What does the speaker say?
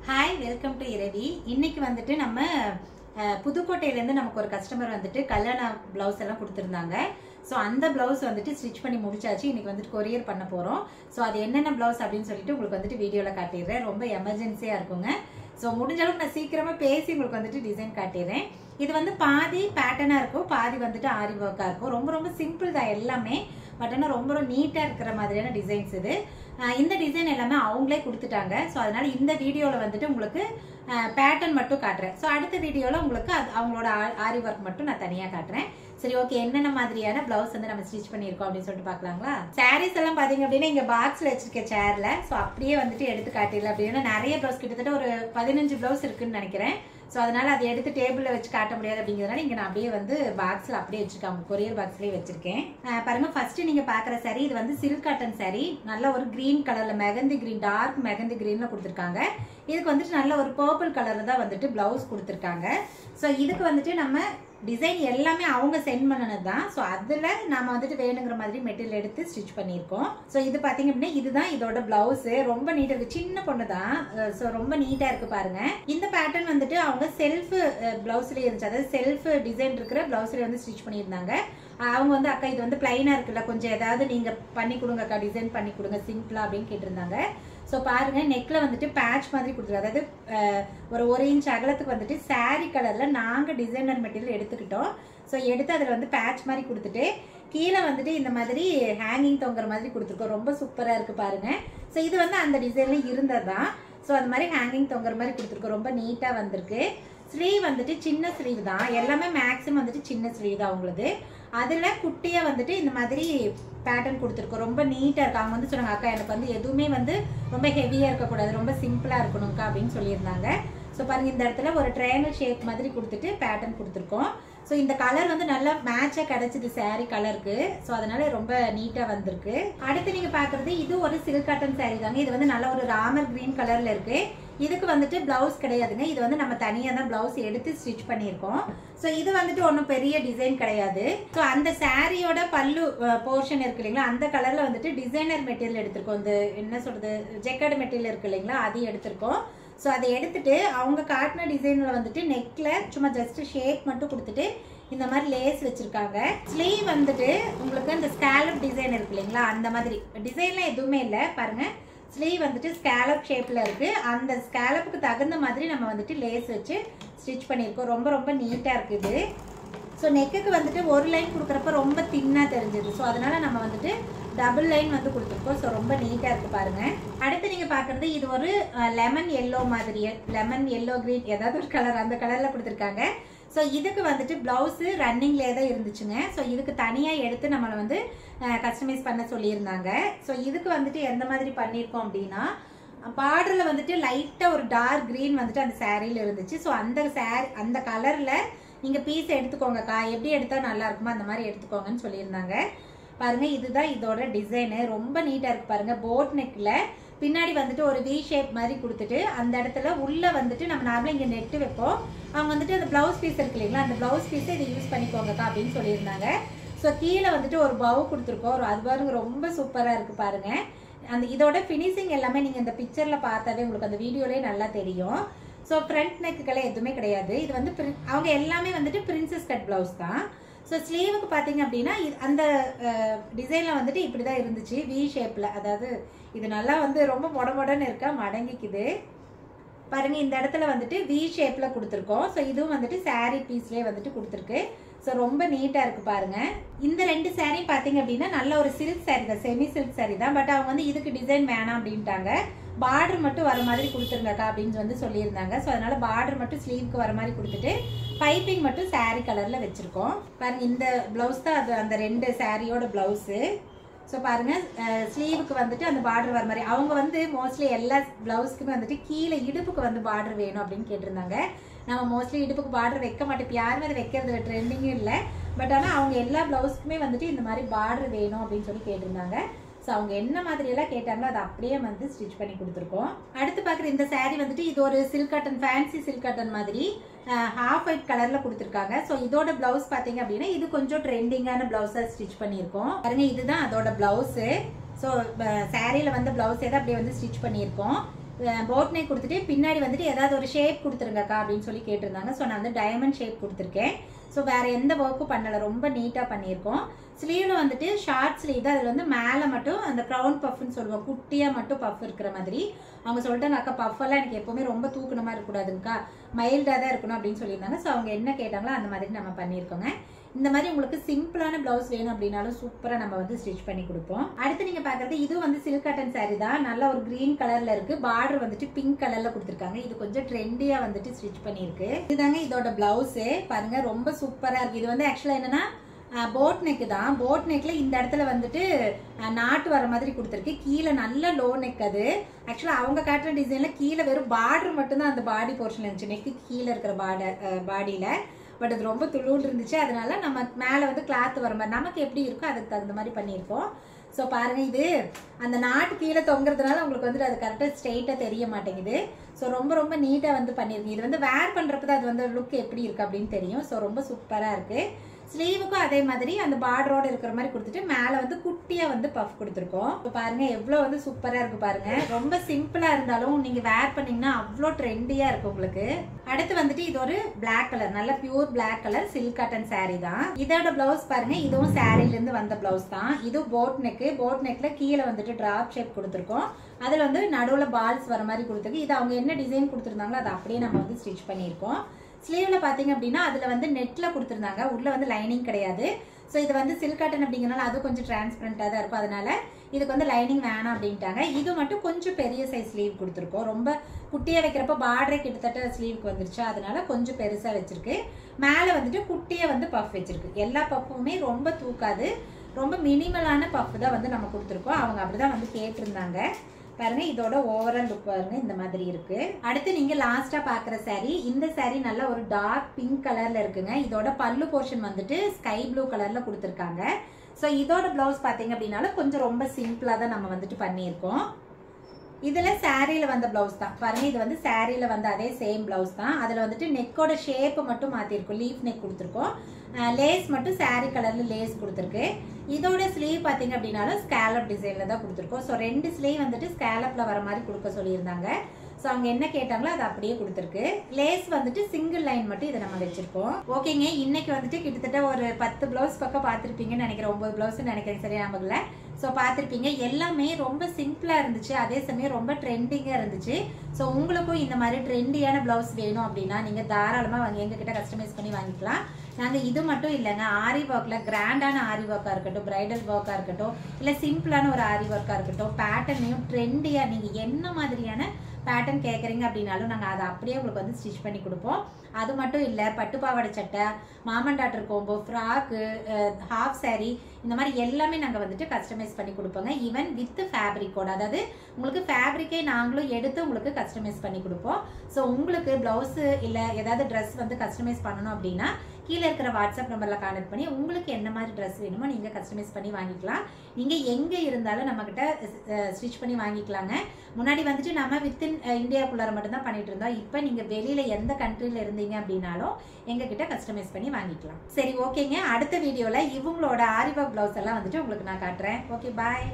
Hi, welcome to Iravi. இன்னைக்கு வந்துட்டு நம்ம புதுக்கோட்டையில இருந்து நமக்கு ஒரு கஸ்டமர் வந்துட்டு கல்யாண ப்ளவுஸ் எல்லாம் கொடுத்திருந்தாங்க. சோ அந்த ப்ளவுஸ் வந்துட்டு ஸ்டிட்ச் பண்ணி முடிச்சாச்சு. இன்னைக்கு வந்துட்டு கொரியர் பண்ண போறோம். சோ அது என்னென்ன ப்ளவுஸ் அப்படினு சொல்லிட்டு உங்களுக்கு வந்துட்டு வீடியோல காட்டிடுறேன். ரொம்ப எமர்ஜென்சியா இருக்குங்க. சோ முடிஞ்ச அளவுக்கு நான் சீக்கிரமா பேசி உங்களுக்கு வந்துட்டு டிசைன் காட்டிடுறேன். இது வந்து பாதி பேட்டர்னா இருக்கும், பாதி வந்துட்டு ஆரி வர்க்கா இருக்கும். ரொம்ப சிம்பிள் தான் எல்லாமே. பட் ஆனா ரொம்ப நீட்டா இருக்கிற மாதிரியான டிசைன்ஸ் இது. இந்த டிசைன் எல்லாமே அவங்களே கொடுத்துட்டாங்க. சோ அதனால இந்த வீடியோல வந்துட்டு உங்களுக்கு பேட்டர்ன் மட்டும் காட்டுறேன். சோ அடுத்த வீடியோல உங்களுக்கு அவங்களோட ஆரி வர்க் மட்டும் நான் தனியா காட்டுறேன். சரி, ஓகே, என்னென்ன மாதிரியான பிளவுஸ் வந்து நம்ம ஸ்டிச் பண்ணிருக்கோம் அப்படின்னு சொல்லிட்டு பாக்கலாங்களா? சாரீஸ் எல்லாம் பாத்தீங்க அப்படின்னா இங்க பாக்ஸ்ல வச்சிருக்க சேர்ல சோ அப்படியே வந்துட்டு எடுத்து காட்டிடல. அப்படின்னா நிறைய பிளவுஸ் கிட்டத்தட்ட ஒரு 15 பிளவுஸ் இருக்குன்னு நினைக்கிறேன். சோ அதனால அதை எடுத்து டேபிள்ல வச்சு காட்ட முடியாது அப்படிங்கறதுனால இங்க நான் அப்படியே வந்து பாக்ஸ்ல அப்படியே வச்சிருக்கேன், கொரியர் பாக்ஸ்லயே வச்சிருக்கேன். பாருங்க, ஃபர்ஸ்ட் நீங்க பாக்குற சாரி இது வந்து சில்க் காட்டன் சாரி. நல்ல ஒரு கிரீன் கலர்ல மெகந்தி கிரீன், டார்க் மெகந்தி கிரீன்ல கொடுத்திருக்காங்க. இதுக்கு வந்துட்டு நல்ல ஒரு பர்பிள் கலர்ல தான் வந்துட்டு பிளவுஸ் கொடுத்திருக்காங்க. சோ இதுக்கு வந்துட்டு நம்ம டிசைன் எல்லாமே அவங்க சென்ட் பண்ணனது தான். ஸோ அதில் நாம வந்துட்டு வேணுங்கிற மாதிரி மெட்டீரியல் எடுத்து ஸ்டிச் பண்ணியிருக்கோம். ஸோ இது பார்த்தீங்க அப்படின்னா இதுதான் இதோட பிளவுஸ். ரொம்ப நீட்டாக இருக்கு, சின்ன பொண்ணு தான். ஸோ ரொம்ப நீட்டாக இருக்கு பாருங்க. இந்த பேட்டர்ன் வந்துட்டு அவங்க செல்ஃப் பிளவுஸ்லேயே இருந்துச்சு, அதாவது செல்ஃப் டிசைன் இருக்கிற பிளவுஸ்லேயே வந்து ஸ்டிச் பண்ணியிருந்தாங்க. அவங்க வந்து அக்கா இது வந்து பிளைனா இருக்குல்ல, கொஞ்சம் ஏதாவது நீங்க பண்ணி கொடுங்க அக்கா, டிசைன் பண்ணி கொடுங்க சிம்பிளா அப்படின்னு கேட்டிருந்தாங்க. ஸோ பாருங்க, நெக்ல வந்துட்டு பேட்ச் மாதிரி கொடுத்துருக்காங்க. அதாவது ஒரு இன்ச் அகலத்துக்கு வந்துட்டு சாரி கலர்ல நாங்க டிசைனர் மெட்டீரியல் எடுத்துக்கிட்டோம். ஸோ எடுத்து அதில் வந்து பேட்ச் மாதிரி கொடுத்துட்டு கீழே வந்துட்டு இந்த மாதிரி ஹேங்கிங் தொங்குற மாதிரி கொடுத்துருக்கோம். ரொம்ப சூப்பரா இருக்கு பாருங்க. ஸோ இது வந்து அந்த டிசைன்ல இருந்ததுதான். ஸோ அது மாதிரி ஹேங்கிங் தொங்குற மாதிரி கொடுத்துருக்கோம். ரொம்ப நீட்டா வந்திருக்கு. ஸ்லீவ் வந்துட்டு சின்ன ஸ்லீவ் தான், எல்லாமே மேக்ஸிமம் வந்துட்டு சின்ன ஸ்லீவ் தான் உங்களுக்கு. அதுல குட்டியா வந்துட்டு இந்த மாதிரி பேட்டர்ன் கொடுத்துருக்கோம். ரொம்ப நீட்டா இருக்கு. அவங்க வந்து சொன்னாங்க அக்கா எனக்கு வந்து எதுவுமே வந்து ரொம்ப ஹெவியா இருக்கக்கூடாது, ரொம்ப சிம்பிளா இருக்கணும்க்கா அப்படின்னு சொல்லியிருந்தாங்க. ஸோ பாருங்க, இந்த இடத்துல ஒரு ட்ரையாங்கிள் ஷேப் மாதிரி கொடுத்துட்டு பேட்டர்ன் கொடுத்துருக்கோம். ஸோ இந்த கலர் வந்து நல்லா மேட்சா கிடைச்சது சாரி கலருக்கு. ஸோ அதனால ரொம்ப நீட்டா வந்திருக்கு. அடுத்து நீங்க பாக்குறது இது ஒரு சில்க் காட்டன் சாரி தாங்க. இது வந்து நல்ல ஒரு ராமர் கிரீன் கலர்ல இருக்கு. இதுக்கு வந்துட்டு பிளவுஸ் கிடையாதுங்க. இது வந்து நம்ம தனியா தான் பிளவுஸ் எடுத்து ஸ்டிச் பண்ணியிருக்கோம். ஸோ இது வந்துட்டு ஒன்றும் பெரிய டிசைன் கிடையாது. ஸோ அந்த சாரியோட பல்லு போர்ஷன் இருக்கு இல்லைங்களா, அந்த கலர்ல வந்துட்டு டிசைனர் மெட்டீரியல் எடுத்திருக்கோம். இந்த என்ன சொல்றது, ஜெக்கர்டு மெட்டீரியல் இருக்கு இல்லைங்களா, அதையும் எடுத்திருக்கோம். ஸோ அதை எடுத்துட்டு அவங்க காட்டின டிசைன்ல வந்துட்டு நெக்ல சும்மா ஜஸ்ட் ஷேப் மட்டும் கொடுத்துட்டு இந்த மாதிரி லேஸ் வச்சிருக்காங்க. ஸ்லீவ் வந்துட்டு உங்களுக்கு இந்த ஸ்கேலப் டிசைன் இருக்கு இல்லைங்களா, அந்த மாதிரி டிசைன்லாம் எதுவுமே இல்லை பாருங்க. ஸ்லீவ் வந்துட்டு ஸ்கேலப் ஷேப்ல இருக்கு. அந்த ஸ்கேலப்புக்கு தகுந்த மாதிரி நம்ம வந்துட்டு லேஸ் வச்சு ஸ்டிச் பண்ணியிருக்கோம். ரொம்ப நீட்டா இருக்குது. ஸோ நெக்குக்கு வந்துட்டு ஒரு லைன் கொடுக்குறப்ப ரொம்ப தின்னா தெரிஞ்சது. ஸோ அதனால நம்ம வந்துட்டு டபுள் லைன் வந்து கொடுத்துருக்கோம். ஸோ ரொம்ப நீட்டா இருக்கு பாருங்க. அடுத்து நீங்க பாக்குறது இது ஒரு லெமன் எல்லோ மாதிரி, லெமன் எல்லோ கிரீன் ஏதாவது ஒரு கலர், அந்த கலர்ல கொடுத்துருக்காங்க. ஸோ இதுக்கு வந்துட்டு பிளவுஸ் ரன்னிங்லேயே தான் இருந்துச்சுங்க. ஸோ இதுக்கு தனியாக எடுத்து நம்மளை வந்து கஸ்டமைஸ் பண்ண சொல்லியிருந்தாங்க. ஸோ இதுக்கு வந்துட்டு எந்த மாதிரி பண்ணியிருக்கோம் அப்படின்னா, பார்டரில் வந்துட்டு லைட்டாக ஒரு டார்க் க்ரீன் வந்துட்டு அந்த சாரியில் இருந்துச்சு. ஸோ அந்த கலரில் நீங்கள் பீஸ் எடுத்துக்கோங்கக்கா, எப்படி எடுத்தால் நல்லா இருக்குமோ அந்த மாதிரி எடுத்துக்கோங்கன்னு சொல்லியிருந்தாங்க. பாருங்க, இதுதான் இதோட டிசைனு. ரொம்ப நீட்டாக இருக்கு பாருங்க. போட் நெக்கில் பின்னாடி வந்துட்டு ஒரு வி ஷேப் மாதிரி கொடுத்துட்டு அந்த இடத்துல உள்ள வந்துட்டு நம்ம நார்மலாக இங்கே நெட்டு வைப்போம். அவங்க வந்துட்டு அந்த பிளவுஸ் பீஸ் இருக்கு இல்லைங்களா, அந்த பிளவுஸ் பீஸை இதை யூஸ் பண்ணிக்கோங்கக்கா அப்படின்னு சொல்லியிருந்தாங்க. ஸோ கீழே வந்துட்டு ஒரு பவு கொடுத்துருக்கோம். அது பாருங்க ரொம்ப சூப்பராக இருக்கு பாருங்க. அந்த இதோட ஃபினிஷிங் எல்லாமே நீங்கள் இந்த பிக்சரில் பார்த்தாவே உங்களுக்கு அந்த வீடியோலேயே நல்லா தெரியும். ஸோ ஃப்ரண்ட் நெக்குக்கெல்லாம் எதுவுமே கிடையாது. இது வந்து அவங்க எல்லாமே வந்துட்டு பிரின்சஸ் கட் பிளவுஸ் தான். ஸோ ஸ்லீவுக்கு பார்த்தீங்க அப்படின்னா அந்த டிசைனில் வந்துட்டு இப்படி தான் இருந்துச்சு, வி ஷேப்பில். அதாவது இது நல்லா வந்து ரொம்ப மொடன்னு இருக்கா, மடங்கிக்குது பாருங்க. இந்த இடத்துல வந்துட்டு வி ஷேப்பில் கொடுத்துருக்கோம். ஸோ இதுவும் வந்துட்டு சாரீ பீஸ்லேயே வந்துட்டு கொடுத்துருக்கு. ஸோ ரொம்ப நீட்டாக இருக்கு பாருங்க. இந்த ரெண்டு சாரீ பார்த்தீங்க அப்படின்னா நல்ல ஒரு சில்க் சாரீ தான், செமி சில்க் சாரீ தான். பட் அவங்க வந்து இதுக்கு டிசைன் வேணாம் அப்படின்ட்டாங்க. பார்டர் மட்டும் வர மாதிரி கொடுத்துருங்கக்கா அப்படின்னு வந்து சொல்லியிருந்தாங்க. ஸோ அதனால பார்டர் மட்டும் ஸ்லீவ்க்கு வர மாதிரி கொடுத்துட்டு பைப்பிங் மட்டும் சாரீ கலர்ல வச்சிருக்கோம் பாருங்க. இந்த பிளவுஸ் தான் அது, அந்த ரெண்டு சாரியோட பிளவுஸு. ஸோ பாருங்க, ஸ்லீவுக்கு வந்துட்டு அந்த பார்டர் வர மாதிரி. அவங்க வந்து மோஸ்ட்லி எல்லா பிளவுஸ்க்குமே வந்துட்டு கீழே இடுப்புக்கு வந்து பார்டர் வேணும் அப்படின்னு கேட்டிருந்தாங்க. நம்ம மோஸ்ட்லி இடுப்புக்கு பார்டர் வைக்க மாட்டோம், இப்போ யாருமே அதை வைக்கிறது ட்ரெண்டிங்கும் இல்லை. பட் ஆனால் அவங்க எல்லா பிளவுஸ்க்குமே வந்துட்டு இந்த மாதிரி பார்டர் வேணும் அப்படின்னு சொல்லி கேட்டிருந்தாங்க. ஸோ அவங்க என்ன மாதிரி எல்லாம் கேட்டாங்களோ அதை அப்படியே வந்து ஸ்டிச் பண்ணி கொடுத்துருக்கோம். அடுத்து பார்க்குற இந்த சாரீ வந்துட்டு இது ஒரு silk cotton, fancy silk cotton மாதிரி ஹாஃப் ஒயிட் கலர்ல கொடுத்துருக்காங்க. ஸோ இதோட பிளவுஸ் பார்த்தீங்க அப்படின்னா இது கொஞ்சம் ட்ரெண்டிங்கான பிளவுஸா ஸ்டிச் பண்ணியிருக்கோம் பாருங்க. இதுதான் அதோட பிளவுஸு. ஸோ சாரியில் வந்து பிளவுஸ் எதாவது அப்படியே வந்து ஸ்டிச் பண்ணியிருக்கோம். போட் நெக் கொடுத்துட்டு பின்னாடி வந்துட்டு ஏதாவது ஒரு ஷேப் கொடுத்துருங்கக்கா அப்படின்னு சொல்லி கேட்டிருந்தாங்க. ஸோ நான் வந்து டைமண்ட் ஷேப் கொடுத்துருக்கேன். ஸோ வேறு எந்த ஒர்க்கும் பண்ணலை, ரொம்ப நீட்டாக பண்ணியிருக்கோம். ஸ்லீவில் வந்துட்டு ஷார்ட் ஸ்லீவ் தான். அதில் வந்து மேலே மட்டும் அந்த க்ரௌன் பஃப்னு சொல்லுவோம், குட்டியாக மட்டும் பஃப் இருக்கிற மாதிரி. அவங்க சொல்லிட்டாங்க, அக்கா பஃபெல்லாம் எனக்கு எப்போவுமே ரொம்ப தூக்கணமாக இருக்கக்கூடாதுங்கக்கா, மைல்டாக தான் இருக்கணும் அப்படின்னு சொல்லியிருந்தாங்க. ஸோ அவங்க என்ன கேட்டாங்களோ அந்த மாதிரி நம்ம பண்ணியிருக்கோங்க. இந்த மாதிரி உங்களுக்கு சிம்பிளான பிளவுஸ் வேணும் அப்படின்னாலும் சூப்பராக நம்ம வந்து ஸ்டிச் பண்ணி கொடுப்போம். அடுத்து நீங்கள் பார்க்குறது இது வந்து சில்க் காட்டன் சாரீ தான். நல்ல ஒரு க்ரீன் கலரில் இருக்குது. பார்டர் வந்துட்டு பிங்க் கலரில் கொடுத்துருக்காங்க. இது கொஞ்சம் ட்ரெண்டியாக வந்துட்டு ஸ்டிச் பண்ணியிருக்கு. இதுதாங்க இதோட பிளவுஸு. பாருங்கள், ரொம்ப சூப்பராக இருக்குது. இது வந்து ஆக்சுவலாக என்னென்னா போட் நெக்கு தான். போட் நெக்கில் இந்த இடத்துல வந்துட்டு நாட்டு வர மாதிரி கொடுத்துருக்கு. கீழே நல்ல லோ நெக். அது ஆக்சுவலாக அவங்க காட்டுற டிசைனில் கீழே வெறும் பார்டர் மட்டும்தான் அந்த பாடி போர்ஷனில் இருந்துச்சு, நெக்கு கீழே இருக்கிற பாடியில். பட் அது ரொம்ப துளுன்னு இருந்துச்சு. அதனால நம்ம மேலே வந்து கிளாத் வர மாதிரி நமக்கு எப்படி இருக்கோ அதுக்கு தகுந்த மாதிரி பண்ணியிருக்கோம். ஸோ பாருங்கள், இது அந்த நாட்டு கீழே தொங்குறதுனால உங்களுக்கு வந்துட்டு அது கரெக்டாக ஸ்ட்ரெயிட்டாக தெரிய மாட்டேங்குது. ஸோ ரொம்ப ரொம்ப நீட்டாக வந்து பண்ணியிருக்கு. இது வந்து வேர் பண்ணுறப்ப தான் அது வந்து லுக் எப்படி இருக்குது அப்படின்னு தெரியும். ஸோ ரொம்ப சூப்பராக இருக்குது. ஸ்லீவுக்கும் அதே மாதிரி அந்த பார்டரோடு இருக்கிற மாதிரி கொடுத்துட்டு மேலே வந்து குட்டியாக வந்து பஃப் கொடுத்துருக்கோம். இப்போ பாருங்கள் எவ்வளோ வந்து சூப்பராக இருக்குது பாருங்கள். ரொம்ப சிம்பிளாக இருந்தாலும் நீங்கள் வேர் பண்ணிங்கன்னா அவ்வளோ ட்ரெண்டியாக இருக்கும் உங்களுக்கு. அடுத்து வந்துட்டு இது ஒரு பிளாக் கலர், நல்ல pure black colour silk cotton sari தான். இதோட பிளவுஸ் பாருங்கள், இதுவும் சாரீலேருந்து வந்த பிளவுஸ் தான். இதுவும் போட் நெக்கு. போட் நெக்கில் கீழே வந்துட்டு ட்ராப் ஷேப் கொடுத்துருக்கோம். அதில் வந்து நடுவில் பால்ஸ் வர மாதிரி கொடுத்துருக்கு. இது அவங்க என்ன டிசைன் கொடுத்துருந்தாங்களோ அதை அப்படியே நம்ம வந்து ஸ்டிச் பண்ணியிருக்கோம். ஸ்லீவில் பார்த்தீங்க அப்படின்னா அதில் வந்து நெட்டில் கொடுத்துருந்தாங்க, உள்ளே வந்து லைனிங் கிடையாது. ஸோ இது வந்து சில்க் காட்டன் அப்படிங்கிறனால அது கொஞ்சம் டிரான்ஸ்பரண்ட்டாக தான் இருக்கும். அதனால இதுக்கு வந்து லைனிங் வேணாம் அப்படின்ட்டாங்க. இது மட்டும் கொஞ்சம் பெரிய சைஸ் ஸ்லீவ் கொடுத்துருக்கோம். ரொம்ப குட்டியாக வைக்கிறப்ப பார்டரே கிட்டத்தட்ட ஸ்லீவுக்கு வந்துருச்சு, அதனால கொஞ்சம் பெருசாக வச்சிருக்கு. மேலே வந்துட்டு குட்டியாக வந்து பஃப் வச்சிருக்கு. எல்லா பஃப்புமே ரொம்ப தூக்காது, ரொம்ப மினிமலான பஃப் தான் வந்து நம்ம கொடுத்துருக்கோம். அவங்க அப்படிதான் வந்து கேட்டிருந்தாங்க. பாருங்க, இதோட ஓவரால் லுக் பாருங்க இந்த மாதிரி இருக்கு. அடுத்து நீங்க லாஸ்டா பாக்குற சாரீ, இந்த சாரீ நல்ல ஒரு டார்க் பிங்க் கலர்ல இருக்குங்க. இதோட பல்லு போர்ஷன் வந்துட்டு ஸ்கை ப்ளூ கலர்ல கொடுத்துருக்காங்க. ஸோ இதோட பிளவுஸ் பாத்தீங்க அப்படின்னாலும் கொஞ்சம் ரொம்ப சிம்பிளா தான் நம்ம வந்துட்டு பண்ணியிருக்கோம். இதுல சாரீல வந்த பிளவுஸ் தான் பாருங்க. இது வந்து சாரீல வந்த அதே சேம் பிளவுஸ் தான். அதுல வந்துட்டு நெக்கோட ஷேப் மட்டும் மாத்திருக்கோம், லீஃப் நெக் கொடுத்துருக்கோம். லேஸ் மட்டும் சாரீ கலர்ல லேஸ் கொடுத்துருக்கு. இதோட ஸ்லீவ் பாத்தீங்க அப்படின்னாலும் ஸ்கேலப் டிசைன்ல தான் கொடுத்துருக்கோம். ஸோ 2 ஸ்லீவ் வந்துட்டு ஸ்கேலப்ல வர மாதிரி கொடுக்க சொல்லியிருந்தாங்க. ஸோ அவங்க என்ன கேட்டாங்களோ அது அப்படியே கொடுத்துருக்கு. லேஸ் வந்துட்டு சிங்கிள் லைன் மட்டும் இதை நம்ம வச்சிருக்கோம். ஓகேங்க, இன்னைக்கு வந்துட்டு கிட்டத்தட்ட ஒரு 10 பிளவுஸ் பக்கம் பார்த்துருப்பீங்கன்னு நினைக்கிறேன், 9 பிளவுஸ் நினைக்கிறேன், சரியா நமக்குல. ஸோ பார்த்துருப்பீங்க, எல்லாமே ரொம்ப சிம்பிளாக இருந்துச்சு, அதே சமயம் ரொம்ப ட்ரெண்டிங்காக இருந்துச்சு. ஸோ உங்களுக்கும் இந்த மாதிரி ட்ரெண்டியான பிளவுஸ் வேணும் அப்படின்னா நீங்கள் தாராளமாக எங்ககிட்ட கஸ்டமைஸ் பண்ணி வாங்கிக்கலாம். நாங்கள் இது மட்டும் இல்லைங்க, ஆரி ஒர்க்கில் கிராண்டான ஆரி ஒர்க்காக இருக்கட்டும், பிரைடல் ஒர்க்காக இருக்கட்டும், இல்லை சிம்பிளான ஒரு ஆரி ஒர்க்காக இருக்கட்டும், பேட்டர்னையும் ட்ரெண்டியாக நீங்கள் என்ன மாதிரியான பேட்டர்ன் கேட்குறீங்க அப்படின்னாலும் நாங்கள் அதை அப்படியே உங்களுக்கு வந்து ஸ்டிச் பண்ணி கொடுப்போம். அது மட்டும் இல்லை, பட்டுப்பாவாடை சட்டை, மாமன் daughter combo, frock, half sari, இந்த மாதிரி எல்லாமே நாங்கள் வந்துட்டு கஸ்டமைஸ் பண்ணி கொடுப்போங்க. ஈவன் வித் ஃபேப்ரிக்கோட, அதாவது உங்களுக்கு ஃபேப்ரிக்கே நாங்களும் எடுத்து உங்களுக்கு கஸ்டமைஸ் பண்ணி கொடுப்போம். ஸோ உங்களுக்கு ப்ளவுஸு இல்லை ஏதாவது ட்ரெஸ் வந்து கஸ்டமைஸ் பண்ணணும் அப்படின்னா கீழே இருக்கிற வாட்ஸ்அப் நம்பரில் கான்டெக்ட் பண்ணி உங்களுக்கு என்ன மாதிரி ட்ரெஸ் வேணுமோ நீங்கள் கஸ்டமைஸ் பண்ணி வாங்கிக்கலாம். நீங்கள் எங்கே இருந்தாலும் நம்மக்கிட்ட ஸ்டிச் பண்ணி வாங்கிக்கலாங்க. முன்னாடி வந்துட்டு நம்ம வித்தின் இந்தியாவுக்குள்ளார மட்டும்தான் பண்ணிட்டு இருந்தோம். இப்போ நீங்கள் வெளியில் எந்த கண்ட்ரியில் இருந்தீங்க அப்படின்னாலும் எங்ககிட்ட கஸ்டமைஸ் பண்ணி வாங்கிக்கலாம். சரி, ஓகேங்க. அடுத்த வீடியோவில் இவங்களோட ஆரி ஒர்க் ப்ளவுஸ் எல்லாம் வந்துட்டு உங்களுக்கு நான் காட்டுறேன். ஓகே, பாய்.